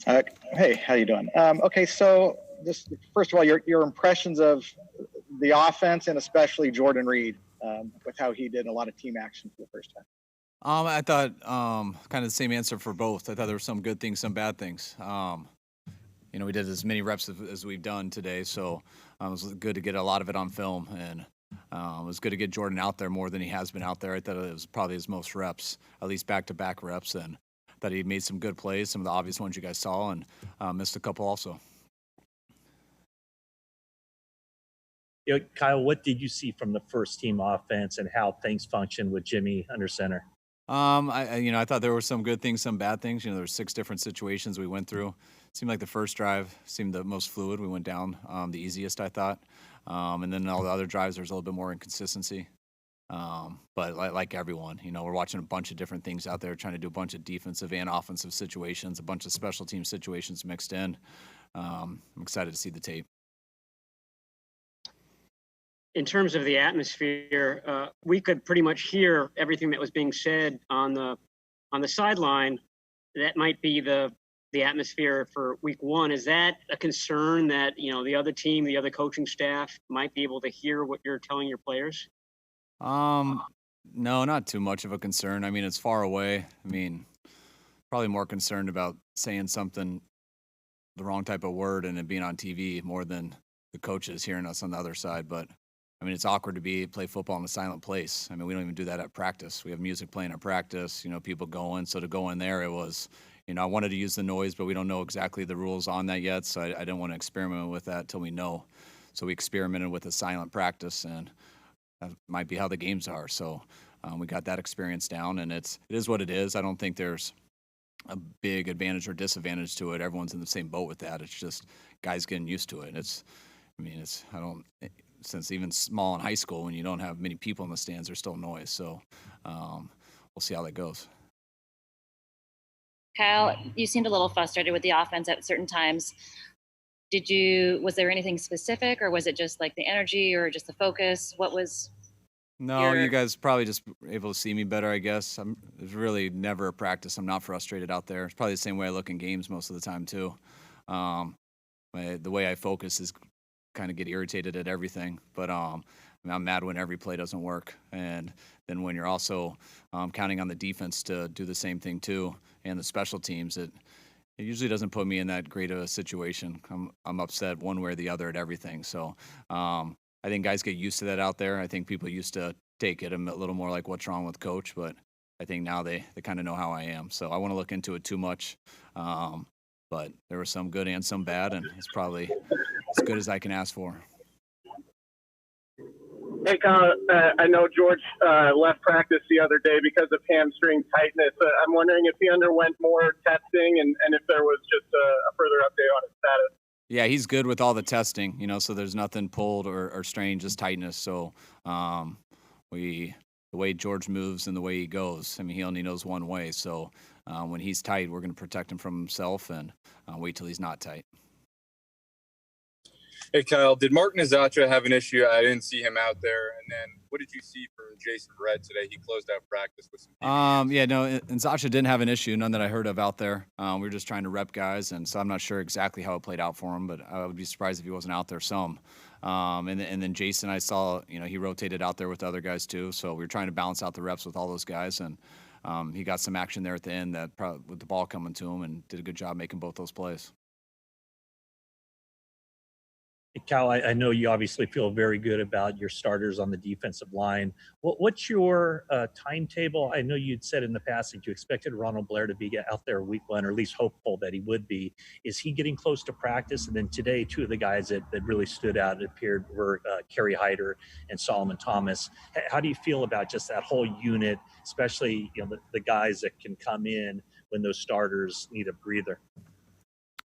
Uh, hey, how you doing? Okay, so just first of all, your impressions of the offense and especially Jordan Reed with how he did a lot of team action for the first time. I thought kind of the same answer for both. I thought there were some good things, some bad things. We did as many reps as we've done today, so it was good to get a lot of it on film, and it was good to get Jordan out there more than he has been out there. I thought it was probably his most reps, at least back-to-back reps, and that he made some good plays, some of the obvious ones you guys saw, and missed a couple also. Kyle, what did you see from the first team offense and how things functioned with Jimmy under center? I thought there were some good things, some bad things. There were 6 different situations we went through. It seemed like the first drive seemed the most fluid. We went down the easiest, I thought. And then all the other drives, there's a little bit more inconsistency. But like everyone, we're watching a bunch of different things out there, trying to do a bunch of defensive and offensive situations, a bunch of special team situations mixed in. I'm excited to see the tape. In terms of the atmosphere, we could pretty much hear everything that was being said on the sideline. That might be the atmosphere for week one. Is that a concern that the other team, the other coaching staff might be able to hear what you're telling your players? No, not too much of a concern. I mean, it's far away. I mean, probably more concerned about saying something, the wrong type of word, and it being on TV more than the coaches hearing us on the other side. But I mean, it's awkward to play football in a silent place. I mean, we don't even do that at practice. We have music playing at practice, people going. So to go in there, it was, I wanted to use the noise, but we don't know exactly the rules on that yet. So I didn't want to experiment with that till we know. So we experimented with a silent practice, and that might be how the games are. So we got that experience down, and it is what it is. I don't think there's a big advantage or disadvantage to it. Everyone's in the same boat with that. It's just guys getting used to it. Since even small in high school, when you don't have many people in the stands, there's still noise. So we'll see how that goes. Kyle, you seemed a little frustrated with the offense at certain times. Was there anything specific, or was it just like the energy or just the focus? What was? No, you guys probably just able to see me better, I guess. There's really never a practice I'm not frustrated out there. It's probably the same way I look in games most of the time too. The way I focus is kind of get irritated at everything, but I'm mad when every play doesn't work, and then when you're also counting on the defense to do the same thing too, and the special teams, it usually doesn't put me in that great of a situation. I'm upset one way or the other at everything. So I think guys get used to that out there. I think people used to take it a little more like, what's wrong with coach? But I think now they kind of know how I am. So I want to look into it too much. But there was some good and some bad, and it's probably as good as I can ask for. Hey, Kyle, I know George left practice the other day because of hamstring tightness. I'm wondering if he underwent more testing and if there was just a further update on his status. Yeah, he's good with all the testing, so there's nothing pulled or strained, just tightness. So the way George moves and the way he goes, I mean, he only knows one way. So when he's tight, we're going to protect him from himself and wait till he's not tight. Hey, Kyle, did Martin Azacha have an issue? I didn't see him out there. And then what did you see from Jason Red today? He closed out practice with some Azacha didn't have an issue, none that I heard of out there. We were just trying to rep guys, and so I'm not sure exactly how it played out for him, but I would be surprised if he wasn't out there some. And then Jason, I saw, he rotated out there with the other guys too, so we were trying to balance out the reps with all those guys, and he got some action there at the end with the ball coming to him, and did a good job making both those plays. Cal, I know you obviously feel very good about your starters on the defensive line. What's your timetable? I know you'd said in the past that you expected Ronald Blair to be out there week one, or at least hopeful that he would be. Is he getting close to practice? And then today, two of the guys that really stood out, it appeared, were Kerry Hyder and Solomon Thomas. How do you feel about just that whole unit, especially the guys that can come in when those starters need a breather?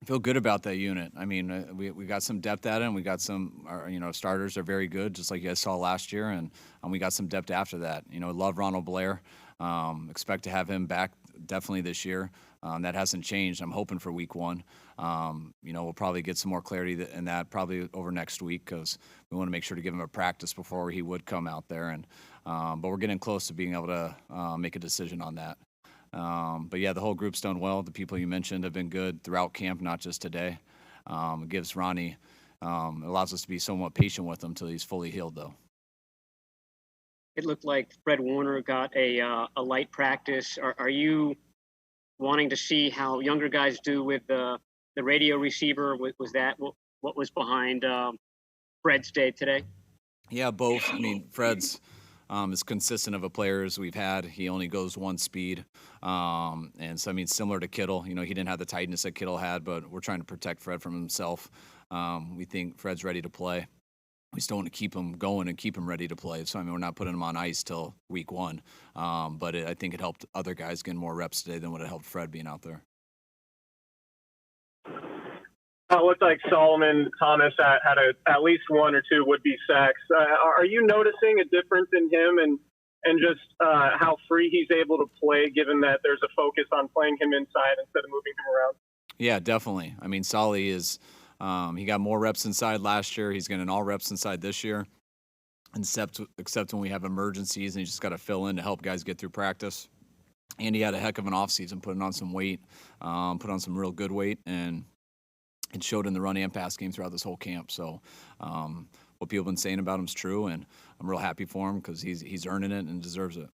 I feel good about that unit. I mean, we got some depth at it, and we got some, starters are very good, just like you guys saw last year, and we got some depth after that. Love Ronald Blair. Expect to have him back definitely this year. That hasn't changed. I'm hoping for week one. We'll probably get some more clarity in that probably over next week, because we want to make sure to give him a practice before he would come out there. But we're getting close to being able to make a decision on that. But yeah, the whole group's done well. The people you mentioned have been good throughout camp, not just today. It gives Ronnie, allows us to be somewhat patient with him until he's fully healed, though. It looked like Fred Warner got a light practice. Are you wanting to see how younger guys do with the radio receiver? Was that what was behind Fred's day today? Yeah, both. I mean, Fred's as consistent of a player as we've had. He only goes one speed. And so, I mean, similar to Kittle, he didn't have the tightness that Kittle had, but we're trying to protect Fred from himself. We think Fred's ready to play. We still want to keep him going and keep him ready to play. So, I mean, we're not putting him on ice till week 1. But I think it helped other guys get more reps today than what it helped Fred being out there. It looked like Solomon Thomas had at least 1 or 2 would-be sacks. Are you noticing a difference in him and just how free he's able to play, given that there's a focus on playing him inside instead of moving him around? Yeah, definitely. I mean, Solly is he got more reps inside last year. He's getting all reps inside this year, except when we have emergencies and you just got to fill in to help guys get through practice. And he had a heck of an offseason, putting on some weight, put on some real good weight, and it showed in the run and pass game throughout this whole camp. So what people have been saying about him is true, and I'm real happy for him because he's earning it and deserves it.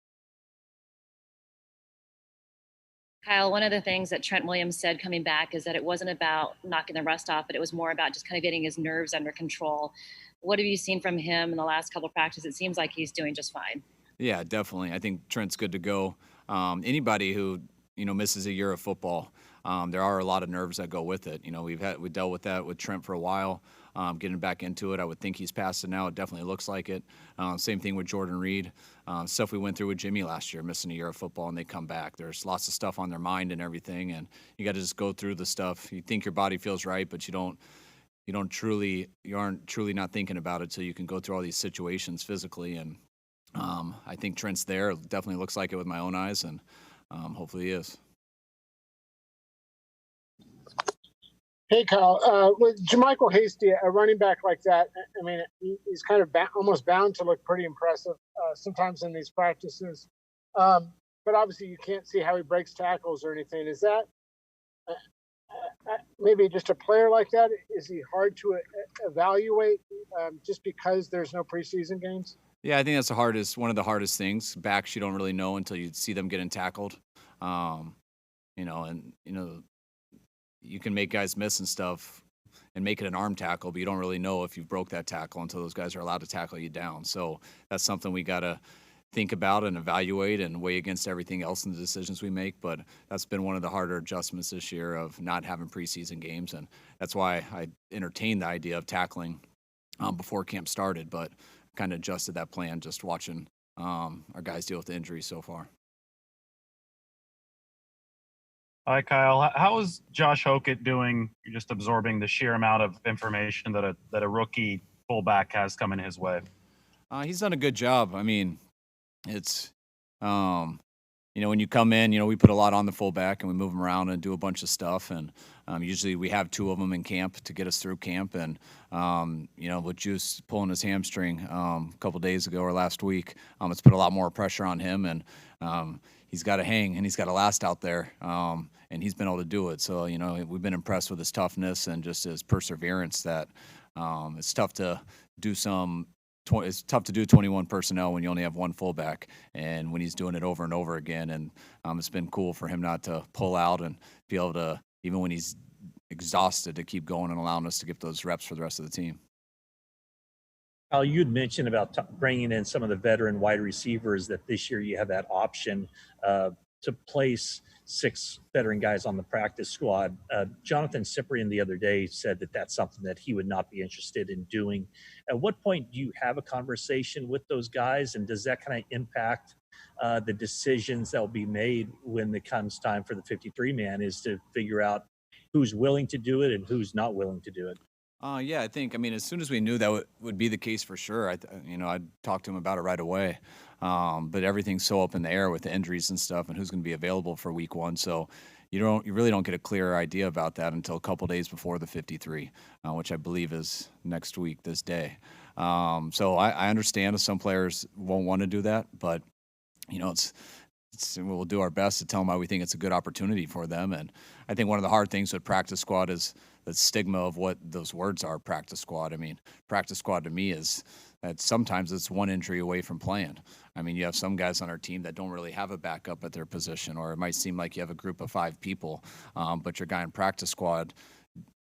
Kyle, one of the things that Trent Williams said coming back is that it wasn't about knocking the rust off, but it was more about just kind of getting his nerves under control. What have you seen from him in the last couple of practices? It seems like he's doing just fine. Yeah, definitely. I think Trent's good to go. Anybody who misses a year of football, there are a lot of nerves that go with it. We dealt with that with Trent for a while. Getting back into it, I would think he's past it now. It definitely looks like it. Same thing with Jordan Reed. Stuff we went through with Jimmy last year, missing a year of football, and they come back. There's lots of stuff on their mind and everything, and you got to just go through the stuff. You think your body feels right, but you aren't truly not thinking about it till you can go through all these situations physically. And I think Trent's there. It definitely looks like it with my own eyes, and hopefully he is. Hey, Kyle, with Jermichael Hasty, a running back like that, I mean, he's kind of almost bound to look pretty impressive sometimes in these practices. But obviously you can't see how he breaks tackles or anything. Is that maybe just a player like that? Is he hard to evaluate just because there's no preseason games? Yeah, I think that's one of the hardest things. Backs you don't really know until you see them getting tackled. You can make guys miss and stuff and make it an arm tackle, but you don't really know if you broke that tackle until those guys are allowed to tackle you down. So that's something we got to think about and evaluate and weigh against everything else in the decisions we make. But that's been one of the harder adjustments this year of not having preseason games. And that's why I entertained the idea of tackling before camp started, but kind of adjusted that plan just watching our guys deal with the injuries so far. Hi, Kyle. How is Josh Hokett doing, just absorbing the sheer amount of information that a rookie fullback has coming his way? He's done a good job. I mean, it's, when you come in, we put a lot on the fullback and we move him around and do a bunch of stuff. And usually we have 2 of them in camp to get us through camp. And, with Juice pulling his hamstring a couple days ago or last week, it's put a lot more pressure on him. And he's got to hang and he's got to last out there. And he's been able to do it. So, we've been impressed with his toughness and just his perseverance that it's tough to do it's tough to do 21 personnel when you only have one fullback, and when he's doing it over and over again. And it's been cool for him not to pull out and be able to, even when he's exhausted, to keep going and allowing us to get those reps for the rest of the team. Al, you'd mentioned about bringing in some of the veteran wide receivers, that this year you have that option to place 6 veteran guys on the practice squad. Jonathan Cyprian the other day said that that's something that he would not be interested in doing. At what point do you have a conversation with those guys, and does that kind of impact the decisions that will be made when it comes time for the 53-man, is to figure out who's willing to do it and who's not willing to do it? Yeah, I think, as soon as we knew that would be the case for sure, I'd talk to him about it right away. But everything's so up in the air with the injuries and stuff and who's going to be available for week 1. So you really don't get a clear idea about that until a couple days before the 53, which I believe is next week, this day. So I understand if some players won't want to do that, but, it's we'll do our best to tell them why we think it's a good opportunity for them. And I think one of the hard things with practice squad is the stigma of what those words are, practice squad. I mean, practice squad to me is that sometimes it's one injury away from playing. I mean, you have some guys on our team that don't really have a backup at their position, or it might seem like you have a group of 5 people, but your guy in practice squad,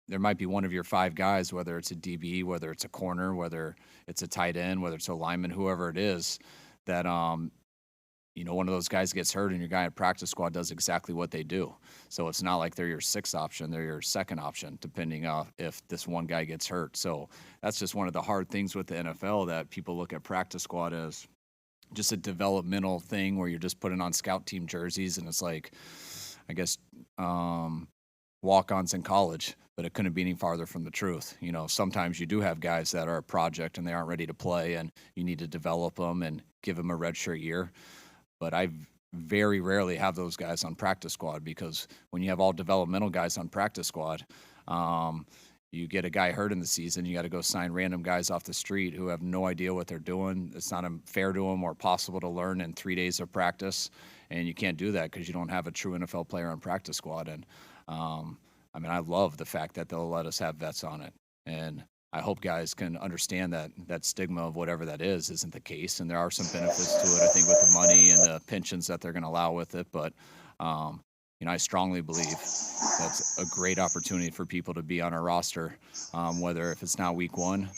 there might be one of your 5 guys, whether it's a DB, whether it's a corner, whether it's a tight end, whether it's a lineman, whoever it is, that one of those guys gets hurt and your guy at practice squad does exactly what they do. So it's not like they're your 6th option, they're your 2nd option, depending on if this one guy gets hurt. So that's just one of the hard things with the NFL, that people look at practice squad as just a developmental thing where you're just putting on scout team jerseys, and it's like, I guess, walk-ons in college, but it couldn't be any farther from the truth. Sometimes you do have guys that are a project and they aren't ready to play, and you need to develop them and give them a redshirt year. But I very rarely have those guys on practice squad, because when you have all developmental guys on practice squad, you get a guy hurt in the season, you got to go sign random guys off the street who have no idea what they're doing. It's not fair to them or possible to learn in 3 days of practice, and you can't do that because you don't have a true NFL player on practice squad. And I love the fact that they'll let us have vets on it, and I hope guys can understand that stigma of whatever that isn't the case. And there are some benefits to it, I think, with the money and the pensions that they're going to allow with it. But, I strongly believe that's a great opportunity for people to be on our roster, whether if it's not week 1.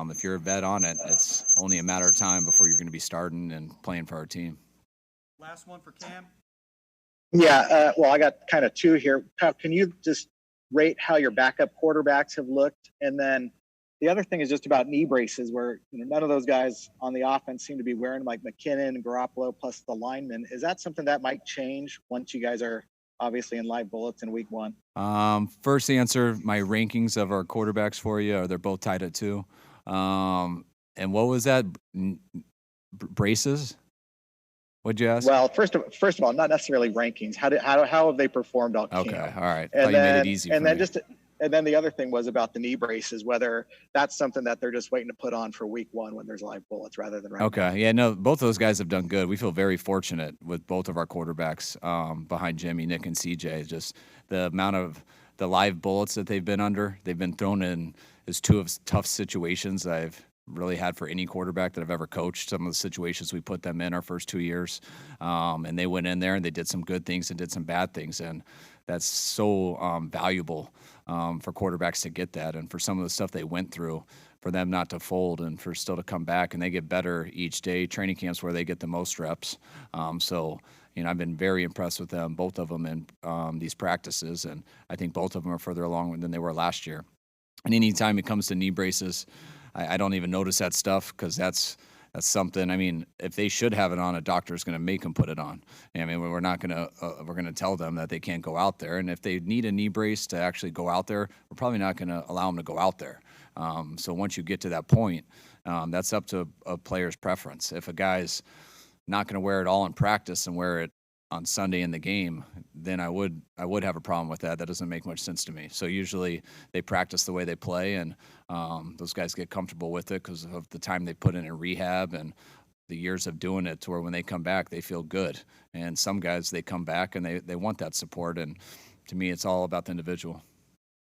If you're a vet on it, it's only a matter of time before you're going to be starting and playing for our team. Last one for Cam. Yeah, well, I got kind of 2 here. Kyle, can you just rate how your backup quarterbacks have looked? And then the other thing is just about knee braces, where none of those guys on the offense seem to be wearing, like McKinnon, Garoppolo, plus the linemen. Is that something that might change once you guys are obviously in live bullets in week 1? First answer, my rankings of our quarterbacks for you they're both tied at 2. And what was that? Braces? What'd you ask? Well, first of all, not necessarily rankings. How have they performed all camp? Okay, all right. And you then, made it easy and for then me. and then the other thing was about the knee braces, whether that's something that they're just waiting to put on for week 1 when there's live bullets rather than right now. Okay, yeah, no, both of those guys have done good. We feel very fortunate with both of our quarterbacks behind Jimmy, Nick, and CJ. Just the amount of the live bullets that they've been under, they've been thrown in as 2 of tough situations I've really had for any quarterback that I've ever coached. Some of the situations we put them in our first 2 years, and they went in there and they did some good things and did some bad things, and that's so valuable for quarterbacks to get that, and for some of the stuff they went through, for them not to fold and for still to come back, and they get better each day. Training camps where they get the most reps. So I've been very impressed with them, both of them, in these practices, and I think both of them are further along than they were last year. And anytime it comes to knee braces, I don't even notice that stuff, because that's something. I mean, if they should have it on, a doctor's going to make them put it on. I mean, we're not going to we're going to tell them that they can't go out there. And if they need a knee brace to actually go out there, we're probably not going to allow them to go out there. So once you get to that point, that's up to a player's preference. If a guy's not going to wear it all in practice and wear it on Sunday in the game, then I would have a problem with that. That doesn't make much sense to me. So usually they practice the way they play, and those guys get comfortable with it because of the time they put in rehab and the years of doing it, to where when they come back, they feel good. And some guys, they come back and they want that support. And to me, it's all about the individual.